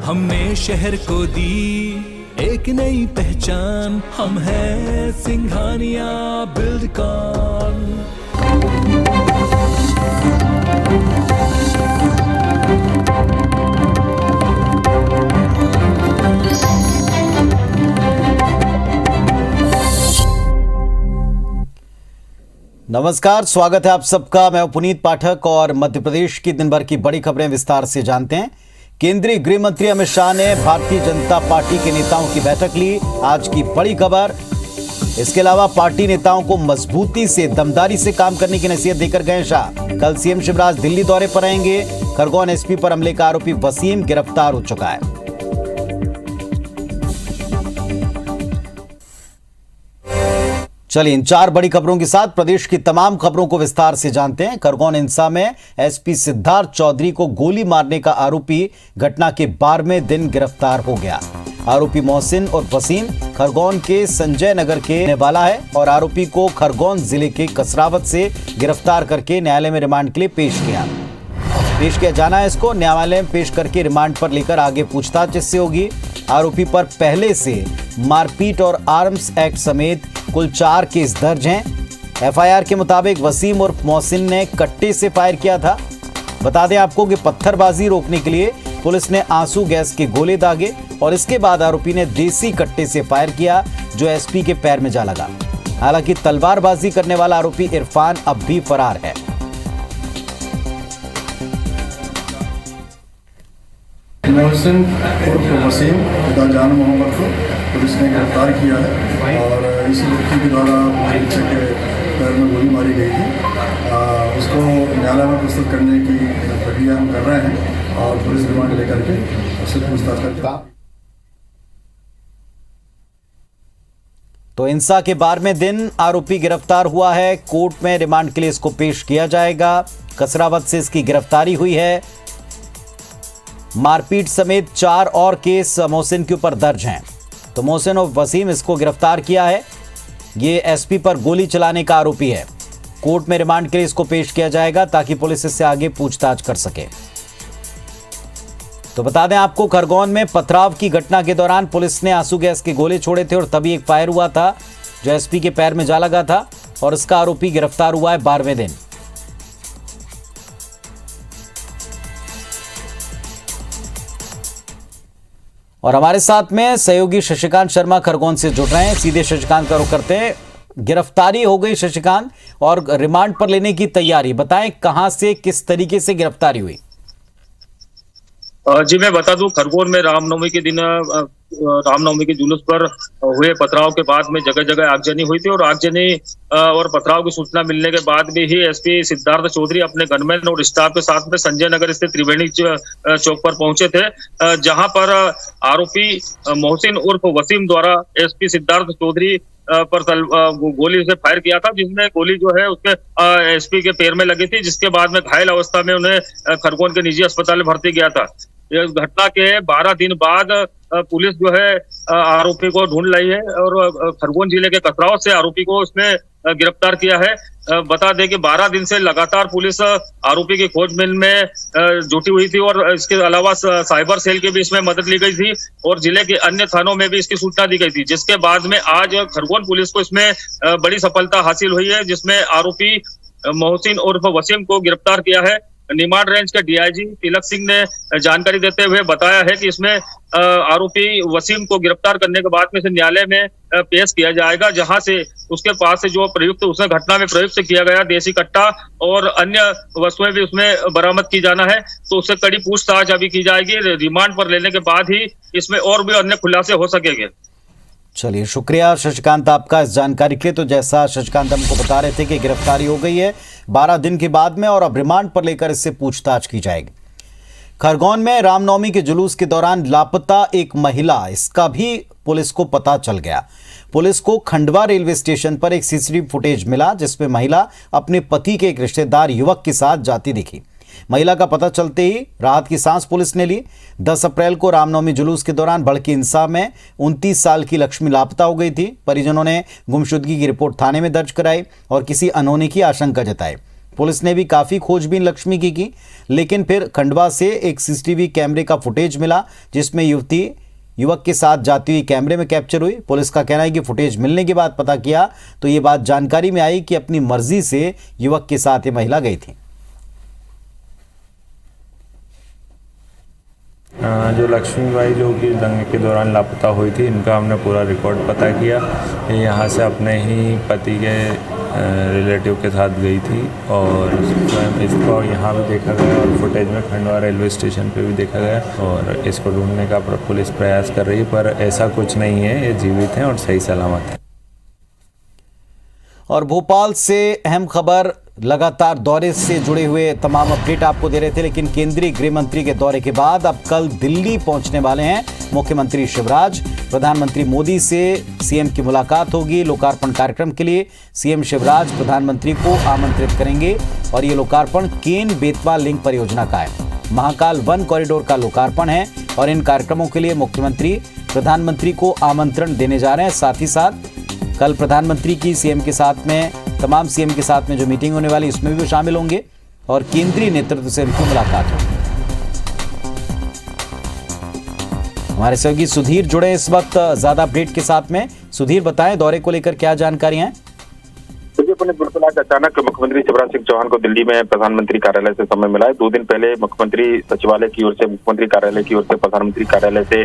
हमने शहर को दी एक नई पहचान, हम हैं सिंघानिया बिल्डकॉन। नमस्कार, स्वागत है आप सबका। मैं पुनीत पाठक और मध्य प्रदेश की दिन भर की बड़ी खबरें विस्तार से जानते हैं। केंद्रीय गृह मंत्री अमित शाह ने भारतीय जनता पार्टी के नेताओं की बैठक ली। आज की बड़ी खबर, इसके अलावा पार्टी नेताओं को मजबूती से, दमदारी से काम करने की नसीहत देकर गए शाह। कल सीएम शिवराज दिल्ली दौरे पर आएंगे। खरगोन एसपी पर हमले का आरोपी वसीम गिरफ्तार हो चुका है। चलिए इन चार बड़ी खबरों के साथ प्रदेश की तमाम खबरों को विस्तार से जानते हैं। खरगोन हिंसा में एसपी सिद्धार्थ चौधरी को गोली मारने का आरोपी घटना के 12वें दिन गिरफ्तार हो गया। आरोपी मोहसिन और वसीम खरगोन के संजय नगर के रहने वाला है और आरोपी को खरगोन जिले के कसरावत से गिरफ्तार करके न्यायालय में रिमांड के लिए पेश किया जाना है। इसको न्यायालय में पेश करके रिमांड पर लेकर आगे पूछताछ इससे होगी। आरोपी पर पहले से मारपीट और आर्म्स एक्ट समेत कुल 4 केस दर्ज हैं। एफआईआर के मुताबिक वसीम और मोहसिन ने कट्टे से फायर किया था। बता दें आपको कि पत्थरबाजी रोकने के लिए पुलिस ने आंसू गैस के गोले दागे और इसके बाद आरोपी ने देसी कट्टे से फायर किया जो एसपी के पैर में जा लगा। हालांकि तलवारबाजी करने वाला आरोपी इरफान अब भी फरार है। मोहसिन उर्फ वसीम खुदा जान मोहम्मद को पुलिस ने गिरफ्तार किया है और इसी व्यक्ति के द्वारा बच्चे के पैर में गोली मारी गई थी। उसको न्यायालय में प्रस्तुत करने की प्रक्रिया हम कर रहे हैं और पुलिस रिमांड लेकर के उससे पूछताछ करके। तो हिंसा के 12वें दिन आरोपी गिरफ्तार हुआ है। कोर्ट में रिमांड के लिए इसको पेश किया जाएगा। कसरावत से इसकी गिरफ्तारी हुई है। मारपीट समेत 4 और केस मोहसिन के ऊपर दर्ज हैं। तो मोहसिन और वसीम इसको गिरफ्तार किया है। ये एसपी पर गोली चलाने का आरोपी है। कोर्ट में रिमांड के लिए इसको पेश किया जाएगा ताकि पुलिस इससे आगे पूछताछ कर सके। तो बता दें आपको, खरगोन में पथराव की घटना के दौरान पुलिस ने आंसू गैस के गोले छोड़े थे और तभी एक फायर हुआ था जो एसपी के पैर में जा लगा था और इसका आरोपी गिरफ्तार हुआ है 12वें दिन। और हमारे साथ में सहयोगी शशिकांत शर्मा खरगोन से जुड़ रहे हैं। सीधे शशिकांत का रुख करते हैं। गिरफ्तारी हो गई शशिकांत और रिमांड पर लेने की तैयारी, बताएं कहां से किस तरीके से गिरफ्तारी हुई? जी मैं बता दूं, खरगोन में रामनवमी के दिन रामनवमी के जुलूस पर हुए पथराव के बाद में जगह जगह आगजनी हुई थी और आगजनी और पथराव की सूचना मिलने के बाद भी ही एसपी सिद्धार्थ चौधरी अपने गनमैन और स्टाफ के साथ में संजय नगर स्थित त्रिवेणी चौक पर पहुंचे थे, जहां पर आरोपी मोहसिन उर्फ वसीम द्वारा एसपी सिद्धार्थ चौधरी पर गोली से फायर किया था, जिसमें गोली जो है उसके एसपी के पैर में लगी थी, जिसके बाद में घायल अवस्था में उन्हें खरगोन के निजी अस्पताल में भर्ती किया था। इस घटना के 12 दिन बाद पुलिस जो है आरोपी को ढूंढ लाई है और खरगोन जिले के कसरावत से आरोपी को उसने गिरफ्तार किया है। बता दें कि 12 दिन से लगातार पुलिस आरोपी की खोजबीन में जुटी हुई थी और इसके अलावा साइबर सेल की भी इसमें मदद ली गई थी और जिले के अन्य थानों में भी इसकी सूचना दी गई थी, जिसके बाद में आज खरगोन पुलिस को इसमें बड़ी सफलता हासिल हुई है, जिसमें आरोपी मोहसिन उर्फ वसीम को गिरफ्तार किया है। निमाड़ रेंज के डीआईजी तिलक सिंह ने जानकारी देते हुए बताया है कि इसमें आरोपी वसीम को गिरफ्तार करने के बाद में इसे न्यायालय में पेश किया जाएगा, जहां से उसके पास से जो प्रयुक्त उसने घटना में प्रयुक्त किया गया देसी कट्टा और अन्य वस्तुएं भी उसमें बरामद की जाना है। तो उससे कड़ी पूछताछ अभी की जाएगी। रिमांड पर लेने के बाद ही इसमें और भी अन्य खुलासे हो सकेंगे। चलिए, शुक्रिया शशिकांत आपका इस जानकारी के लिए। तो जैसा शशिकांत हमको बता रहे थे कि गिरफ्तारी हो गई है 12 दिन के बाद में और अब रिमांड पर लेकर इससे पूछताछ की जाएगी। खरगोन में रामनवमी के जुलूस के दौरान लापता एक महिला, इसका भी पुलिस को पता चल गया। पुलिस को खंडवा रेलवे स्टेशन पर एक सीसीटीवी फुटेज मिला जिसमें महिला अपने पति के एक रिश्तेदार युवक के साथ जाती दिखी। महिला का पता चलते ही राहत की सांस पुलिस ने ली। 10 अप्रैल को रामनवमी जुलूस के दौरान भड़की हिंसा में 29 साल की लक्ष्मी लापता हो गई थी। परिजनों ने गुमशुदगी की रिपोर्ट थाने में दर्ज कराई और किसी अनहोनी की आशंका जताई। पुलिस ने भी काफी खोजबीन लक्ष्मी की, लेकिन फिर खंडवा से एक सीसीटीवी कैमरे का फुटेज मिला जिसमें युवती युवक के साथ जाती हुई कैमरे में कैप्चर हुई। पुलिस का कहना है कि फुटेज मिलने के बाद पता किया तो ये बात जानकारी में आई कि अपनी मर्जी से युवक के साथ ये महिला गई थी। जो लक्ष्मीबाई जो कि दंगे के दौरान लापता हुई थी, इनका हमने पूरा रिकॉर्ड पता किया। ये यहाँ से अपने ही पति के रिलेटिव के साथ गई थी और इसको यहाँ भी देखा गया और फुटेज में खंडवा रेलवे स्टेशन पे भी देखा गया और इसको ढूंढने का पुलिस प्रयास कर रही है, पर ऐसा कुछ नहीं है, ये जीवित हैं और सही सलामत है। और भोपाल से अहम खबर, लगातार दौरे से जुड़े हुए तमाम अपडेट आपको दे रहे थे, लेकिन केंद्रीय गृह मंत्री के दौरे के बाद अब कल दिल्ली पहुंचने वाले हैं मुख्यमंत्री शिवराज। प्रधानमंत्री मोदी से सीएम की मुलाकात होगी। लोकार्पण कार्यक्रम के लिए सीएम शिवराज प्रधानमंत्री को आमंत्रित करेंगे और ये लोकार्पण केन बेतवा लिंक परियोजना का है। महाकाल वन कॉरिडोर का लोकार्पण है और इन कार्यक्रमों के लिए मुख्यमंत्री प्रधानमंत्री को आमंत्रण देने जा रहे हैं। साथ ही साथ कल प्रधानमंत्री की सीएम के साथ में, तमाम सीएम के साथ में जो मीटिंग होने वाली इसमें भी शामिल होंगे और केंद्रीय नेतृत्व से उनकी मुलाकात होगी। हमारे सहयोगी सुधीर जुड़े इस वक्त ज्यादा अपडेट के साथ में। सुधीर, बताएं दौरे को लेकर क्या जानकारी है? बिल्कुल, आज अचानक मुख्यमंत्री शिवराज सिंह चौहान को दिल्ली में प्रधानमंत्री कार्यालय से समय मिला है। 2 दिन पहले मुख्यमंत्री सचिवालय की ओर से, मुख्यमंत्री कार्यालय की ओर से प्रधानमंत्री कार्यालय से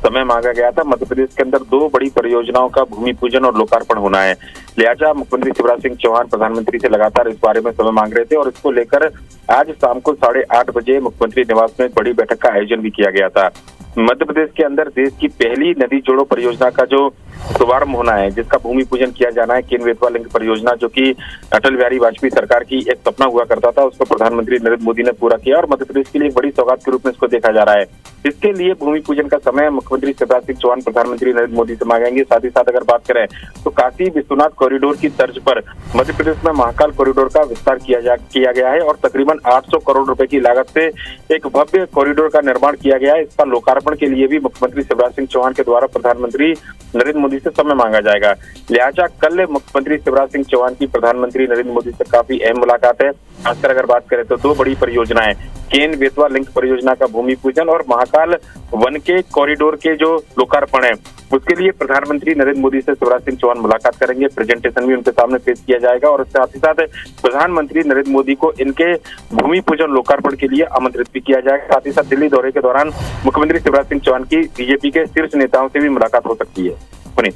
समय मांगा गया था। मध्य प्रदेश के अंदर 2 बड़ी परियोजनाओं का भूमि पूजन और लोकार्पण होना है, लिहाजा मुख्यमंत्री शिवराज सिंह चौहान प्रधानमंत्री से लगातार इस बारे में समय मांग रहे थे और इसको लेकर आज शाम को 8:30 बजे मुख्यमंत्री निवास में एक बड़ी बैठक का आयोजन भी किया गया था। मध्य प्रदेश के अंदर देश की पहली नदी जोड़ो परियोजना का जो शुभारंभ होना है, जिसका भूमि पूजन किया जाना है, केन बेतवा लिंक परियोजना, जो कि अटल बिहारी वाजपेयी सरकार की एक सपना हुआ करता था, उसको प्रधानमंत्री नरेंद्र मोदी ने पूरा किया और मध्य प्रदेश के लिए एक बड़ी सौगात के रूप में इसको देखा जा रहा है। इसके लिए भूमि पूजन का समय मुख्यमंत्री शिवराज सिंह चौहान प्रधानमंत्री नरेंद्र मोदी से मांगेंगे। साथ ही साथ अगर बात करें तो काशी विश्वनाथ कॉरिडोर की तर्ज पर मध्य प्रदेश में महाकाल कॉरिडोर का विस्तार किया गया है और तकरीबन 800 करोड़ रुपए की लागत से एक भव्य कॉरिडोर का निर्माण किया गया है। इसका लोकार्पण के लिए भी मुख्यमंत्री शिवराज सिंह चौहान के द्वारा प्रधानमंत्री नरेंद्र मोदी से समय मांगा जाएगा। लिहाजा कल मुख्यमंत्री शिवराज सिंह चौहान की प्रधानमंत्री नरेंद्र मोदी से काफी अहम मुलाकात है। खासकर अगर बात करें तो 2 बड़ी परियोजनाएं, केन बेतवा लिंक परियोजना का भूमि पूजन और महाकाल वन के कॉरिडोर के जो लोकार्पण है, उसके लिए प्रधानमंत्री नरेंद्र मोदी से शिवराज सिंह चौहान मुलाकात करेंगे। प्रेजेंटेशन भी उनके सामने पेश किया जाएगा और साथ ही साथ प्रधानमंत्री नरेंद्र मोदी को इनके भूमि पूजन लोकार्पण के लिए आमंत्रित भी किया जाएगा। साथ ही साथ दिल्ली दौरे के दौरान मुख्यमंत्री शिवराज सिंह चौहान की बीजेपी के शीर्ष नेताओं से भी मुलाकात हो सकती है।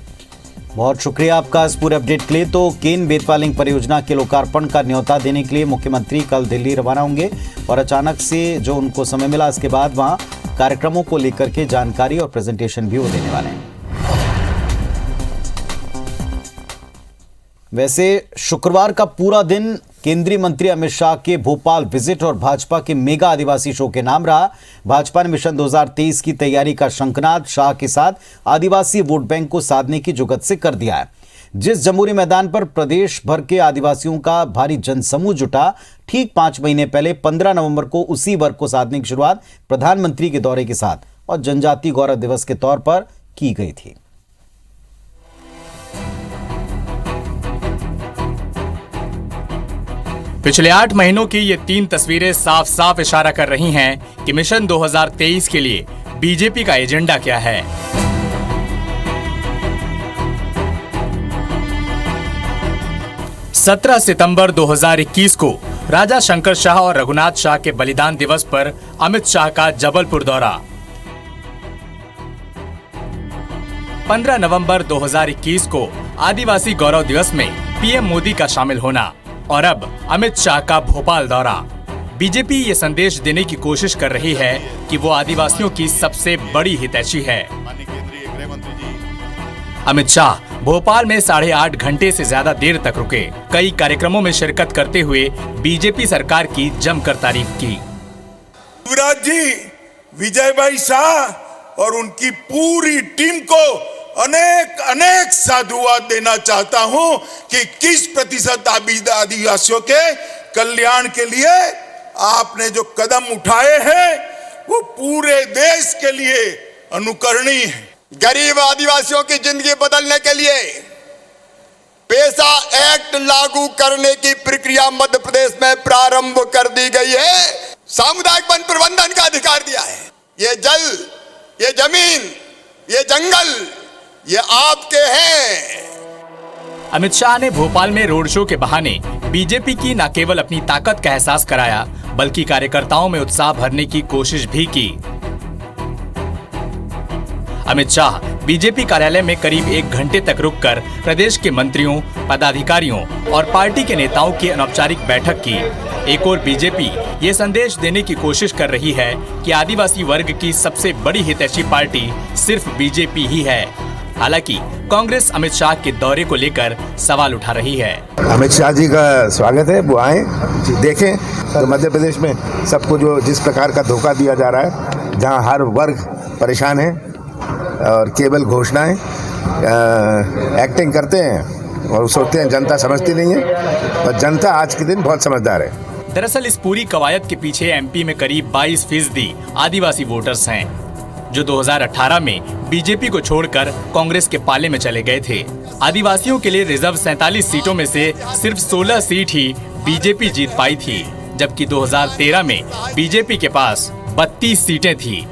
बहुत शुक्रिया आपका इस पूरे अपडेट के लिए। तो केन बेतवा लिंक परियोजना के लोकार्पण का न्योता देने के लिए मुख्यमंत्री कल दिल्ली रवाना होंगे और अचानक से जो उनको समय मिला, इसके बाद वहां कार्यक्रमों को लेकर के जानकारी और प्रेजेंटेशन भी वो देने वाले हैं। वैसे शुक्रवार का पूरा दिन केंद्रीय मंत्री अमित शाह के भोपाल विजिट और भाजपा के मेगा आदिवासी शो के नाम रहा। भाजपा ने मिशन 2023 की तैयारी का शंखनाद शाह के साथ आदिवासी वोट बैंक को साधने की जुगत से कर दिया है। जिस जमूरी मैदान पर प्रदेश भर के आदिवासियों का भारी जनसमूह जुटा, ठीक 5 महीने पहले 15 नवंबर को उसी वर्ग को साधने की शुरुआत प्रधानमंत्री के दौरे के साथ और जनजाति गौरव दिवस के तौर पर की गई थी। पिछले 8 महीनों की ये 3 तस्वीरें साफ साफ इशारा कर रही हैं कि मिशन 2023 के लिए बीजेपी का एजेंडा क्या है। सत्रह सितंबर 2021 को राजा शंकर शाह और रघुनाथ शाह के बलिदान दिवस पर अमित शाह का जबलपुर दौरा। 15 नवंबर 2021 को आदिवासी गौरव दिवस में पीएम मोदी का शामिल होना और अब अमित शाह का भोपाल दौरा। बीजेपी ये संदेश देने की कोशिश कर रही है कि वो आदिवासियों की सबसे बड़ी हितैषी है। अमित शाह भोपाल में 8.5 घंटे से ज्यादा देर तक रुके। कई कार्यक्रमों में शिरकत करते हुए बीजेपी सरकार की जमकर तारीफ की। शिवराज जी, विजय भाई शाह और उनकी पूरी टीम को अनेक अनेक साधुवाद देना चाहता हूं कि किस प्रतिशत आदिवासियों के कल्याण के लिए आपने जो कदम उठाए हैं वो पूरे देश के लिए अनुकरणीय है। गरीब आदिवासियों की जिंदगी बदलने के लिए पेशा एक्ट लागू करने की प्रक्रिया मध्य प्रदेश में प्रारंभ कर दी गई है। सामुदायिक वन प्रबंधन का अधिकार दिया है। ये जल, ये जमीन, ये जंगल, ये आपके हैं। अमित शाह ने भोपाल में रोड शो के बहाने बीजेपी की न केवल अपनी ताकत का एहसास कराया, बल्कि कार्यकर्ताओं में उत्साह भरने की कोशिश भी की। अमित शाह बीजेपी कार्यालय में करीब 1 घंटे तक रुककर प्रदेश के मंत्रियों, पदाधिकारियों और पार्टी के नेताओं की अनौपचारिक बैठक की। एक और बीजेपी ये संदेश देने की कोशिश कर रही है कि आदिवासी वर्ग की सबसे बड़ी हितैषी पार्टी सिर्फ बीजेपी ही है। हालांकि कांग्रेस अमित शाह के दौरे को लेकर सवाल उठा रही है। अमित शाह जी का स्वागत है, वो आए देखें तो मध्य प्रदेश में सबको जो जिस प्रकार का धोखा दिया जा रहा है, जहां हर वर्ग परेशान है और केवल घोषणाएं एक्टिंग करते हैं और सोचते हैं जनता समझती नहीं है, पर जनता आज के दिन बहुत समझदार है। दरअसल इस पूरी कवायद के पीछे एमपी में करीब 22% आदिवासी वोटर्स हैं, जो 2018 में बीजेपी को छोड़कर कांग्रेस के पाले में चले गए थे। आदिवासियों के लिए रिजर्व 47 सीटों में से सिर्फ 16 सीट ही बीजेपी जीत पाई थी, जबकि 2013 में बीजेपी के पास 32 सीटें थी।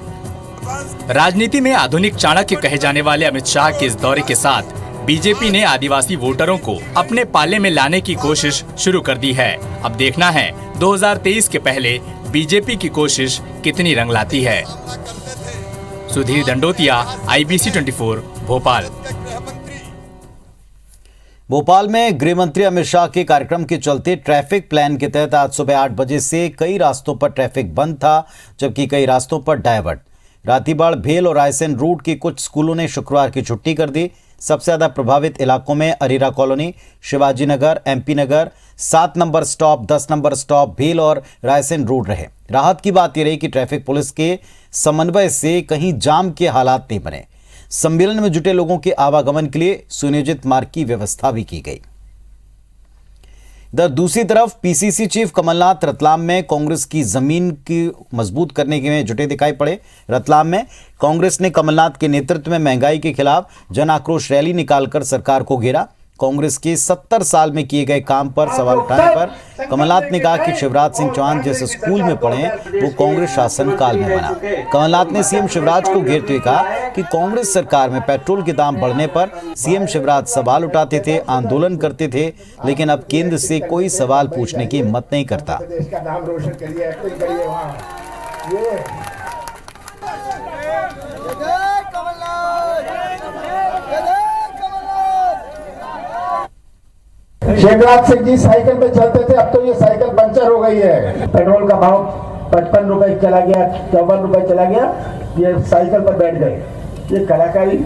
राजनीति में आधुनिक चाणक्य कहे जाने वाले अमित शाह के इस दौरे के साथ बीजेपी ने आदिवासी वोटरों को अपने पाले में लाने की कोशिश शुरू कर दी है। अब देखना है 2023 के पहले बीजेपी की कोशिश कितनी रंग लाती है। सुधीर दंडोतिया, IBC 24, भोपाल। भोपाल में गृह मंत्री अमित शाह के कार्यक्रम के चलते ट्रैफिक प्लान के तहत आज सुबह 8 बजे से कई रास्तों पर ट्रैफिक बंद था, जबकि कई रास्तों पर डायवर्ट। रातीबाड़, भेल और रायसेन रूट के कुछ स्कूलों ने शुक्रवार की छुट्टी कर दी। सबसे ज्यादा प्रभावित इलाकों में अरीरा कॉलोनी, शिवाजी नगर, MP नगर, 7 नंबर स्टॉप, 10 नंबर स्टॉप, भेल और रायसेन रूट रहे। राहत की बात यह रही कि ट्रैफिक पुलिस के समन्वय से कहीं जाम के हालात नहीं बने। सम्मेलन में जुटे लोगों के आवागमन के लिए सुनियोजित मार्ग की व्यवस्था भी की गई। इधर दूसरी तरफ PCC चीफ कमलनाथ रतलाम में कांग्रेस की जमीन की मजबूत करने में जुटे दिखाई पड़े। रतलाम में कांग्रेस ने कमलनाथ के नेतृत्व में महंगाई के खिलाफ जन आक्रोश रैली निकालकर सरकार को घेरा। कांग्रेस के 70 साल में किए गए काम पर सवाल उठाने पर कमलनाथ ने कहा कि शिवराज सिंह चौहान जैसे स्कूल में पढ़े वो कांग्रेस शासन काल में बना। कमलनाथ ने CM शिवराज को घेरते हुए कहा कि कांग्रेस सरकार में पेट्रोल के दाम बढ़ने पर CM शिवराज सवाल उठाते थे, आंदोलन करते थे, लेकिन अब केंद्र से कोई सवाल पूछने की हिम्मत नहीं करता। शिवराज सिंह जी साइकिल पे चलते थे, अब तो ये साइकिल पंचर हो गई है। पेट्रोल का भाव 55 रुपए चला गया, 54 रुपए चला गया, ये साइकिल पर बैठ गए। ये कलाकारी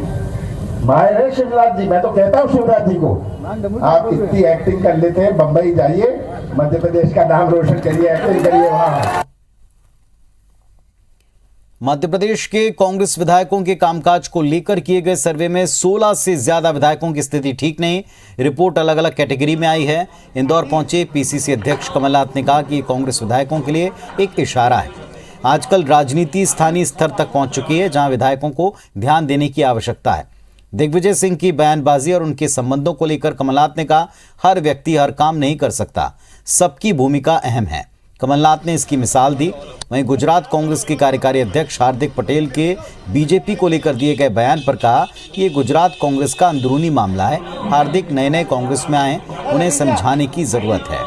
माहिर है शिवराज जी। मैं तो कहता हूँ शिवराज जी को, आप इतनी एक्टिंग कर लेते हैं, बंबई जाइए, मध्य प्रदेश का नाम रोशन करिए, एक्टिंग करिए वहां। मध्य प्रदेश के कांग्रेस विधायकों के कामकाज को लेकर किए गए सर्वे में 16 से ज्यादा विधायकों की स्थिति ठीक नहीं। रिपोर्ट अलग अलग कैटेगरी में आई है। इंदौर पहुंचे PCC अध्यक्ष कमलनाथ ने कहा कि कांग्रेस विधायकों के लिए एक इशारा है। आजकल राजनीति स्थानीय स्तर तक पहुंच चुकी है, जहां विधायकों को ध्यान देने की आवश्यकता है। दिग्विजय सिंह की बयानबाजी और उनके संबंधों को लेकर कमलनाथ ने कहा, हर व्यक्ति हर काम नहीं कर सकता, सबकी भूमिका अहम है। कमलनाथ ने इसकी मिसाल दी। वहीं गुजरात कांग्रेस के कार्यकारी अध्यक्ष हार्दिक पटेल के बीजेपी को लेकर दिए गए बयान पर कहा कि ये गुजरात कांग्रेस का अंदरूनी मामला है। हार्दिक नए कांग्रेस में आए, उन्हें समझाने की जरूरत है।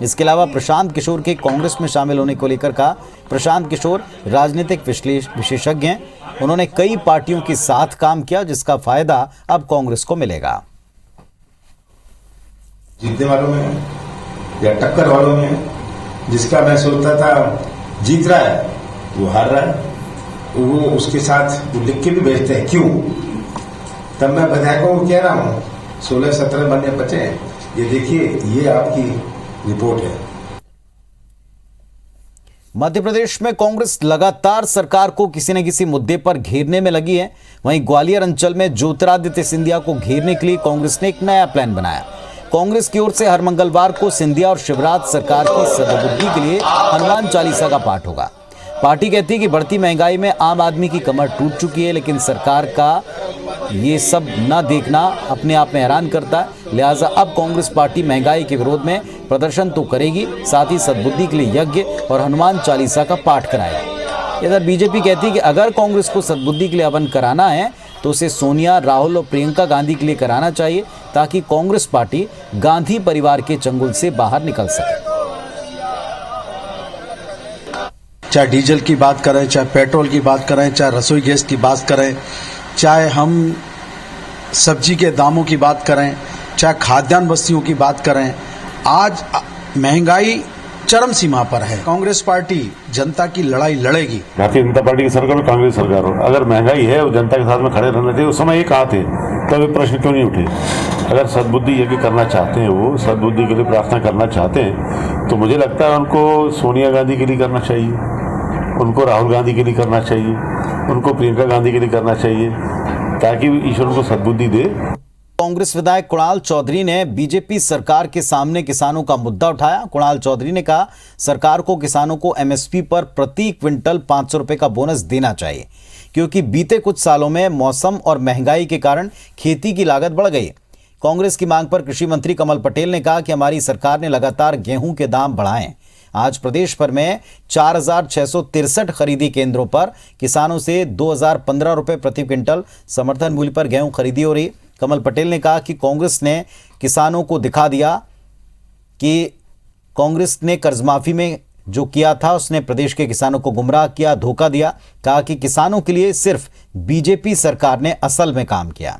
इसके अलावा प्रशांत किशोर के कांग्रेस में शामिल होने को लेकर कहा, प्रशांत किशोर राजनीतिक विशेषज्ञ हैं, उन्होंने कई पार्टियों के साथ काम किया, जिसका फायदा अब कांग्रेस को मिलेगा। जीतने वालों में या टक्कर वालों में जिसका मैं सोचता था जीत रहा है वो हार रहा है, वो उसके साथ वो लिख के भी भेजते हैं क्यों। तब मैं विधायकों को कह रहा हूँ 16-17 बनने बचे हैं, ये देखिए, ये आपकी रिपोर्ट है। मध्य प्रदेश में कांग्रेस लगातार सरकार को किसी न किसी मुद्दे पर घेरने में लगी है। वहीं ग्वालियर अंचल में ज्योतिरादित्य सिंधिया को घेरने के लिए कांग्रेस ने एक नया प्लान बनाया। कांग्रेस की ओर से हर मंगलवार को सिंधिया और शिवराज सरकार की सद्बुद्धि के लिए हनुमान चालीसा का पाठ होगा। पार्टी कहती है कि बढ़ती महंगाई में आम आदमी की कमर टूट चुकी है, लेकिन सरकार का ये सब न देखना अपने आप में हैरान करता है। लिहाजा अब कांग्रेस पार्टी महंगाई के विरोध में प्रदर्शन तो करेगी, साथ ही सद्बुद्धि के लिए यज्ञ और हनुमान चालीसा का पाठ कराएगी। इधर बीजेपी कहती है कि अगर कांग्रेस को सद्बुद्धि के लिए हवन कराना है तो उसे सोनिया, राहुल और प्रियंका गांधी के लिए कराना चाहिए, ताकि कांग्रेस पार्टी गांधी परिवार के चंगुल से बाहर निकल सके। चाहे डीजल की बात करें, चाहे पेट्रोल की बात करें, चाहे रसोई गैस की बात करें, चाहे हम सब्जी के दामों की बात करें, चाहे खाद्यान्न वस्तुओं की बात करें, आज महंगाई चरम सीमा पर है। कांग्रेस पार्टी जनता की लड़ाई लड़ेगी। भारतीय जनता पार्टी की सरकार और कांग्रेस सरकार हो, अगर महंगाई है वो जनता के साथ में खड़े रहना चाहिए। उस समय ये कहाँ थे, तब ये प्रश्न क्यों नहीं उठे? अगर सद्बुद्धि यज्ञ करना चाहते हैं, वो सद्बुद्धि के लिए प्रार्थना करना चाहते हैं, तो मुझे लगता है उनको सोनिया गांधी के लिए करना चाहिए, उनको राहुल गांधी के लिए करना चाहिए, उनको प्रियंका गांधी के लिए करना चाहिए, ताकि ईश्वर उनको सद्बुद्धि दे। कांग्रेस विधायक कुणाल चौधरी ने बीजेपी सरकार के सामने किसानों का मुद्दा उठाया। कुणाल चौधरी ने कहा, सरकार को किसानों को एमएसपी पर प्रति क्विंटल 500 रुपए का बोनस देना चाहिए, क्योंकि बीते कुछ सालों में मौसम और महंगाई के कारण खेती की लागत बढ़ गई। कांग्रेस की मांग पर कृषि मंत्री कमल पटेल ने कहा कि हमारी सरकार ने लगातार गेहूं के दाम बढ़ाए। आज प्रदेश भर में 4663 खरीदी केंद्रों पर किसानों से 2015 रुपए प्रति क्विंटल समर्थन मूल्य पर गेहूं खरीदी हो रही। कमल पटेल ने कहा कि कांग्रेस ने किसानों को दिखा दिया कि कांग्रेस ने कर्जमाफी में जो किया था उसने प्रदेश के किसानों को गुमराह किया, धोखा दिया। कहा कि किसानों के लिए सिर्फ बीजेपी सरकार ने असल में काम किया।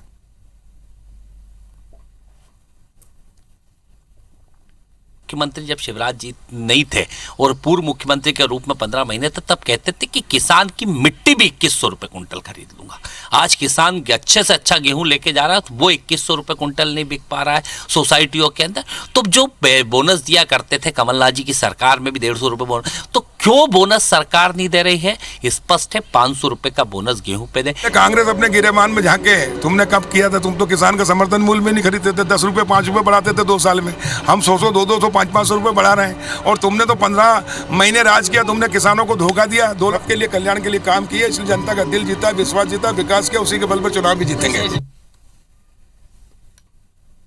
मुख्यमंत्री जब शिवराज जी नहीं थे और पूर्व मुख्यमंत्री के रूप में 15 महीने तब कहते थे कि किसान की मिट्टी भी 2100 रुपए कुंटल खरीद लूंगा। आज किसान अच्छे से अच्छा गेहूं लेके जा रहा है तो वो 2100 रुपए कुंटल नहीं बिक पा रहा है सोसाइटियों के अंदर। तो जो बोनस दिया करते थे कमलनाथ जी की सरकार में भी 150 रुपए बोनस, तो क्यों बोनस सरकार नहीं दे रही है? स्पष्ट है, 500 रुपए का बोनस गेहूं पे दे। कांग्रेस अपने गिरेबान में झांके, तुमने कब किया था? तुम तो किसान का समर्थन मूल्य में नहीं खरीदते थे, 10 रुपए 5 रुपए बढ़ाते थे 2 साल में। हम 100 200 500 रुपए बढ़ा रहे हैं और तुमने तो 15 महीने राज किया, तुमने किसानों को धोखा दिया, 2 लाख के लिए कल्याण के लिए काम किया, इसलिए जनता का दिल जीता, विश्वास जीता, विकास किया, उसी के बल पर चुनाव भी जीतेंगे।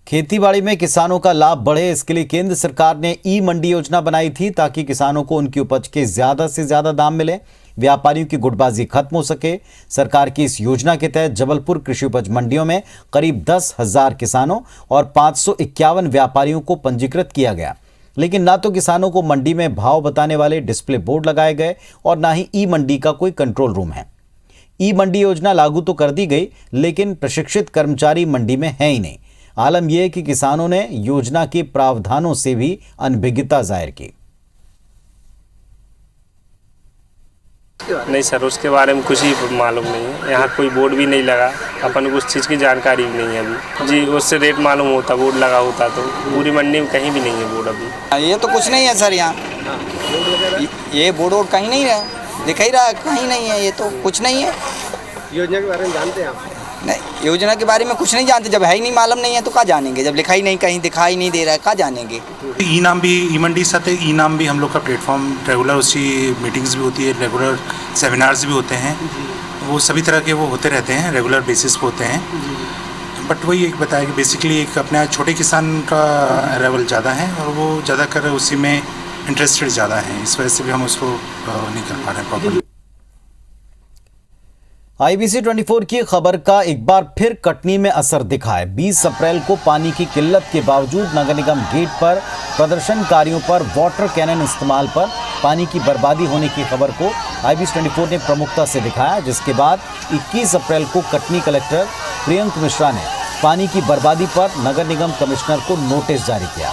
खेतीबाड़ी में किसानों का लाभ बढ़े, इसके लिए केंद्र सरकार ने ई मंडी योजना बनाई थी, ताकि किसानों को उनकी उपज के ज्यादा से ज्यादा दाम मिले, व्यापारियों की गुटबाजी खत्म हो सके। सरकार की इस योजना के तहत जबलपुर कृषि उपज मंडियों में करीब 10,000 किसानों और 551 व्यापारियों को पंजीकृत किया गया। लेकिन ना तो किसानों को मंडी में भाव बताने वाले डिस्प्ले बोर्ड लगाए गए और ना ही ई मंडी का कोई कंट्रोल रूम है। ई मंडी योजना लागू तो कर दी गई, लेकिन प्रशिक्षित कर्मचारी मंडी में है ही नहीं। आलम यह है कि किसानों ने योजना के प्रावधानों से भी अनभिज्ञता जाहिर की। नहीं सर, उसके बारे में कुछ ही मालूम नहीं है। यहाँ कोई बोर्ड भी नहीं लगा, अपन को उस चीज़ की जानकारी भी नहीं है अभी। जी, उससे रेट मालूम होता, बोर्ड लगा होता तो। पूरी मंडी में कहीं भी नहीं है बोर्ड अभी। ये तो कुछ नहीं है सर, यहाँ ये बोर्ड कहीं नहीं है, दिख ही रहा, कहीं नहीं है, ये तो कुछ नहीं है। योजना के बारे में जानते हैं आप? नहीं, योजना के बारे में कुछ नहीं जानते। जब है ही नहीं, मालूम नहीं है तो कहाँ जानेंगे? जब लिखा ही नहीं, कहीं दिखाई नहीं दे रहा है, कहाँ जानेंगे? ई नाम भी, ई मंडी साथ ई नाम भी हम लोग का प्लेटफॉर्म, रेगुलर उसकी मीटिंग्स भी होती है, रेगुलर सेमिनार्स भी होते हैं, वो सभी तरह के वो होते रहते हैं, रेगुलर बेसिस पे होते हैं। बट वही एक बताया कि बेसिकली एक अपने छोटे किसान का अराइवल ज़्यादा है और वो ज़्यादातर उसी में इंटरेस्टेड ज़्यादा है, इस वजह से भी हम उसको नहीं कर पा रहे हैं प्रॉपर्ली। IBC 24 की खबर का एक बार फिर कटनी में असर दिखा है। 20 अप्रैल को पानी की किल्लत के बावजूद नगर निगम गेट पर प्रदर्शनकारियों पर वाटर कैनन इस्तेमाल पर पानी की बर्बादी होने की खबर को IBC 24 ने प्रमुखता से दिखाया, जिसके बाद 21 अप्रैल को कटनी कलेक्टर प्रियंक मिश्रा ने पानी की बर्बादी पर नगर निगम कमिश्नर को नोटिस जारी किया।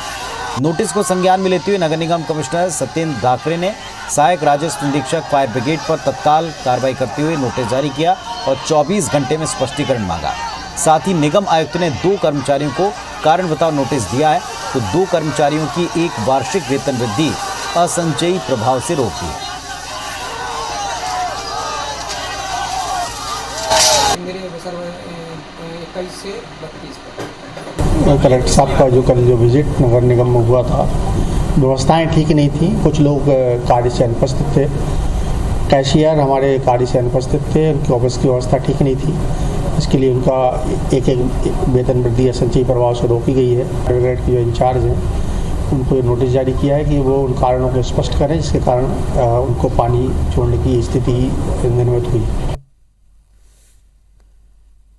नोटिस को संज्ञान में लेते हुए नगर निगम कमिश्नर सत्येंद्र धाकरे ने सहायक राजस्व निरीक्षक फायर ब्रिगेड पर तत्काल कार्रवाई करते हुए नोटिस जारी किया और 24 घंटे में स्पष्टीकरण मांगा। साथ ही निगम आयुक्त ने 2 कर्मचारियों को कारण बताओ नोटिस दिया है, तो 2 कर्मचारियों की एक वार्षिक वेतन वृद्धि असंचयी प्रभाव से रोक दी है। कलेक्टर साहब का जो कल जो विजिट नगर निगम में हुआ था, व्यवस्थाएं ठीक नहीं थी। कुछ लोग कार्य से अनुपस्थित थे, कैशियर हमारे कार्य से अनुपस्थित थे, उनकी ऑफिस की व्यवस्था ठीक नहीं थी। इसके लिए उनका एक वेतन वृद्धि या संचयी प्रभाव से रोकी गई है। रेलवे के जो इंचार्ज हैं उनको नोटिस जारी किया है कि वो उन कारणों को स्पष्ट करें जिसके कारण उनको पानी छोड़ने की स्थिति निर्मित हुई।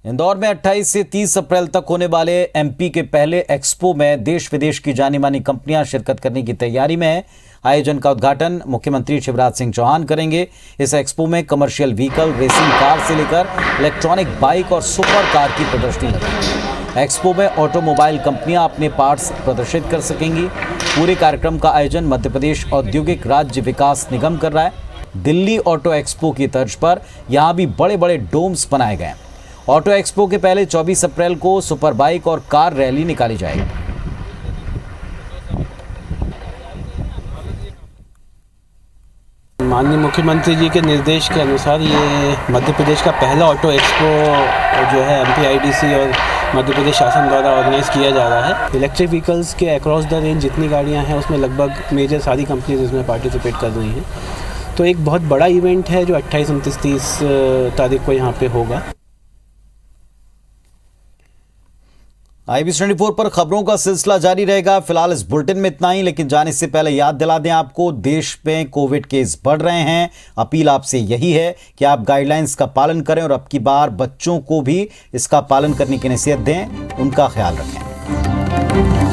इंदौर में 28 से 30 अप्रैल तक होने वाले एमपी के पहले एक्सपो में देश विदेश की जानी मानी कंपनियां शिरकत करने की तैयारी में है। आयोजन का उद्घाटन मुख्यमंत्री शिवराज सिंह चौहान करेंगे। इस एक्सपो में कमर्शियल व्हीकल, रेसिंग कार से लेकर इलेक्ट्रॉनिक बाइक और सुपर कार की प्रदर्शनी लगेगी। एक्सपो में ऑटोमोबाइल कंपनियां अपने पार्ट्स प्रदर्शित कर सकेंगी। पूरे कार्यक्रम का आयोजन मध्य प्रदेश औद्योगिक राज्य विकास निगम कर रहा है। दिल्ली ऑटो एक्सपो की तर्ज पर यहां भी बड़े बड़े डोम्स बनाए गए हैं। ऑटो एक्सपो के पहले 24 अप्रैल को सुपर बाइक और कार रैली निकाली जाएगी। माननीय मुख्यमंत्री जी के निर्देश के अनुसार ये मध्य प्रदेश का पहला ऑटो एक्सपो जो है MPIDC और मध्य प्रदेश शासन द्वारा ऑर्गेनाइज किया जा रहा है। इलेक्ट्रिक व्हीकल्स के अक्रॉस द रेंज जितनी गाड़ियां हैं उसमें लगभग मेजर सारी कंपनीज इसमें पार्टिसिपेट कर रही हैं। तो एक बहुत बड़ा इवेंट है जो 28, 29, 30 तारीख को यहाँ पे होगा। IBC24 पर खबरों का सिलसिला जारी रहेगा। फिलहाल इस बुलेटिन में इतना ही, लेकिन जाने से पहले याद दिला दें आपको, देश में कोविड केस बढ़ रहे हैं। अपील आपसे यही है कि आप गाइडलाइंस का पालन करें और अब की बार बच्चों को भी इसका पालन करने की नसीहत दें, उनका ख्याल रखें।